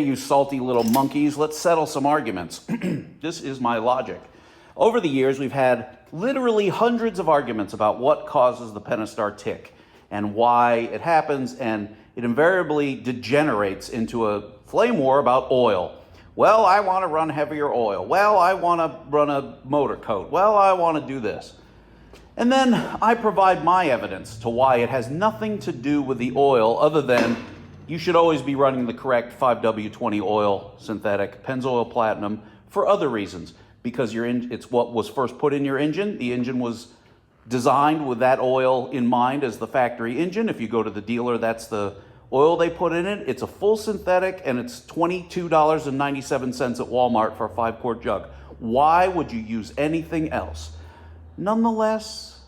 Okay, you salty little monkeys, let's settle some arguments. This is my logic. Over the years, we've had literally hundreds of arguments about what causes the Pentastar tick and why it happens, and it invariably degenerates into a flame war about oil. Well, I want to run heavier oil. Well, I want to run a motor coat. Well, I want to do this. And then I provide my evidence to why it has nothing to do with the oil other than you should always be running the correct 5W20 oil synthetic, Pennzoil Platinum, for other reasons. Because it's what was first put in your engine. The engine was designed with that oil in mind as the factory engine. If you go to the dealer, that's the oil they put in it. It's a full synthetic, and it's $22.97 at Walmart for a 5-quart jug. Why would you use anything else? Nonetheless,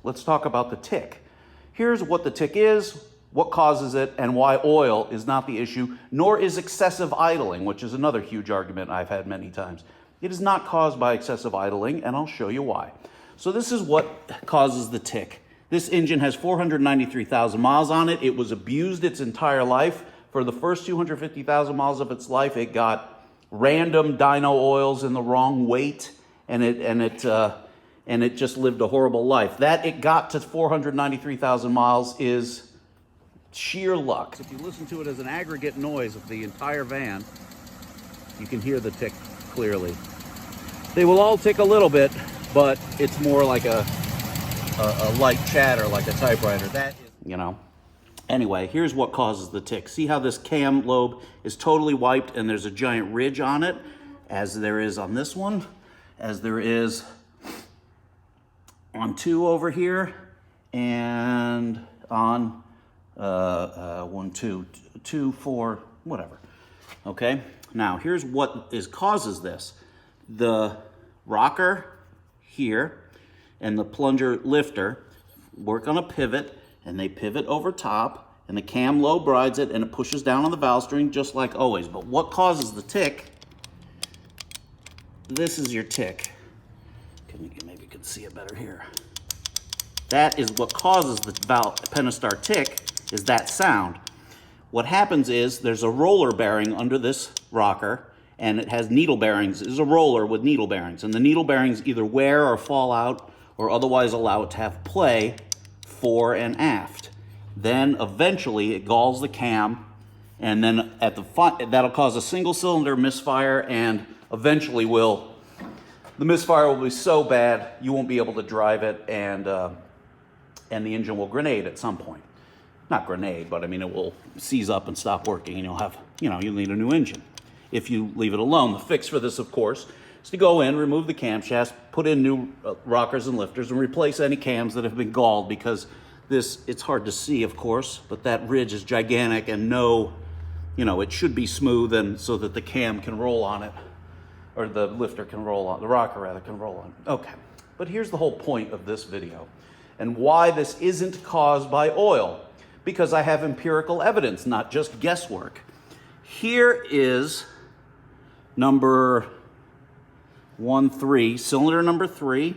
let's talk about the tick. Here's what the tick is, what causes it, and why oil is not the issue, nor is excessive idling, which is another huge argument I've had many times. It is not caused by excessive idling, and I'll show you why. So this is what causes the tick. This engine has 493,000 miles on it. It was abused its entire life. For the first 250,000 miles of its life, it got random dyno oils in the wrong weight, and it just lived a horrible life. That it got to 493,000 miles is sheer luck. If you listen to it as an aggregate noise of the entire van, you can hear the tick clearly. They will all tick a little bit, but it's more like a light chatter, like a typewriter. That is, you know. Anyway, here's what causes the tick. See how this cam lobe is totally wiped and there's a giant ridge on it, as there is on this one, as there is on 2 over here, and on 1, 2, 2, 4, whatever. Okay, now here's what causes this. The rocker here and the plunger lifter work on a pivot, and they pivot over top, and the cam lobe rides it, and it pushes down on the valve string just like always. But what causes the tick? This is your tick. Maybe you can see it better here. That is what causes the Pentastar tick, is that sound. What happens is there's a roller bearing under this rocker, and it has needle bearings. It's a roller with needle bearings, and the needle bearings either wear or fall out or otherwise allow it to have play fore and aft. Then eventually it galls the cam, and then at that'll cause a single cylinder misfire, and eventually the misfire will be so bad you won't be able to drive it, and the engine will grenade at some point. Not grenade, but I mean it will seize up and stop working, and you'll need a new engine if you leave it alone. The fix for this, of course, is to go in, remove the camshaft, put in new rockers and lifters, and replace any cams that have been galled, because it's hard to see, of course, but that ridge is gigantic, and it should be smooth, and so that the cam can roll on it, or the lifter can roll on, the rocker rather can roll on it. Okay, but here's the whole point of this video, and why this isn't caused by oil, because I have empirical evidence, not just guesswork. Here is number 13, cylinder number 3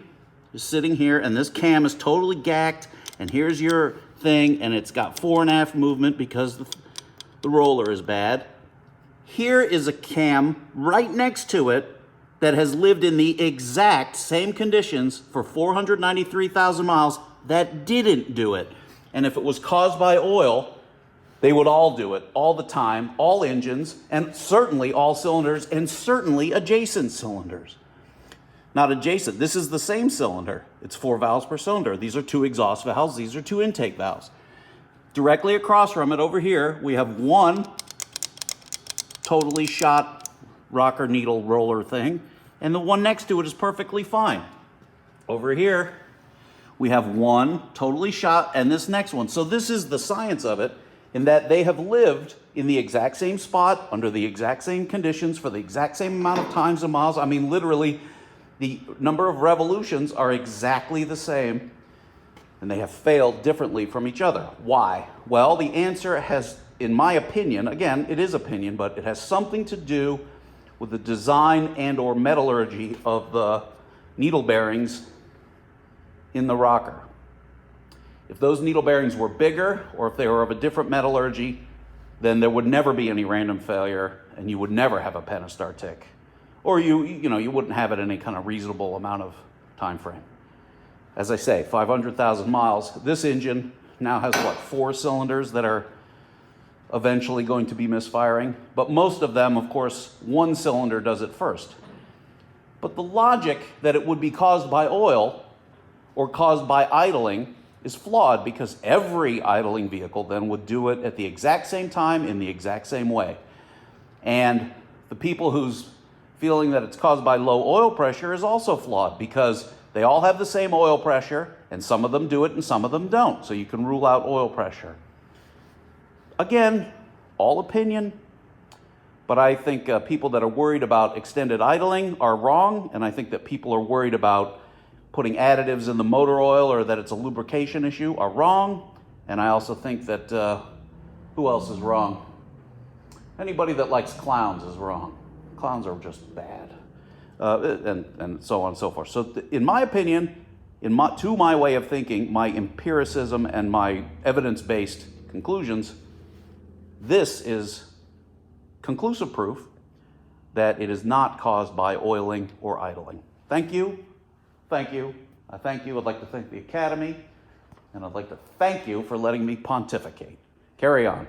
is sitting here, and this cam is totally gacked, and here's your thing, and it's got fore and aft movement because the roller is bad. Here is a cam right next to it that has lived in the exact same conditions for 493,000 miles that didn't do it. And if it was caused by oil, they would all do it all the time, all engines, and certainly all cylinders, and certainly adjacent cylinders. Not adjacent, this is the same cylinder. It's 4 valves per cylinder. These are 2 exhaust valves, these are 2 intake valves. Directly across from it over here, we have one totally shot rocker needle roller thing, and the one next to it is perfectly fine. Over here, we have one totally shot and this next one. So this is the science of it, in that they have lived in the exact same spot, under the exact same conditions, for the exact same amount of times and miles. I mean, literally, the number of revolutions are exactly the same, and they have failed differently from each other. Why? Well, the answer has, in my opinion, again, it is opinion, but it has something to do with the design and or metallurgy of the needle bearings in the rocker. If those needle bearings were bigger, or if they were of a different metallurgy, then there would never be any random failure and you would never have a Pentastar tick. Or you wouldn't have it in any kind of reasonable amount of time frame. As I say, 500,000 miles. This engine now has, what, 4 cylinders that are eventually going to be misfiring. But most of them, of course, 1 cylinder does it first. But the logic that it would be caused by oil or caused by idling is flawed, because every idling vehicle then would do it at the exact same time in the exact same way. And the people who's feeling that it's caused by low oil pressure is also flawed, because they all have the same oil pressure, and some of them do it and some of them don't. So you can rule out oil pressure. Again, all opinion, but I think people that are worried about extended idling are wrong, and I think that people are worried about putting additives in the motor oil or that it's a lubrication issue are wrong. And I also think that, who else is wrong? Anybody that likes clowns is wrong. Clowns are just bad, and so on and so forth. So in my opinion, to my way of thinking, my empiricism and my evidence-based conclusions, this is conclusive proof that it is not caused by oiling or idling. Thank you. Thank you. I thank you. I'd like to thank the Academy, and I'd like to thank you for letting me pontificate. Carry on.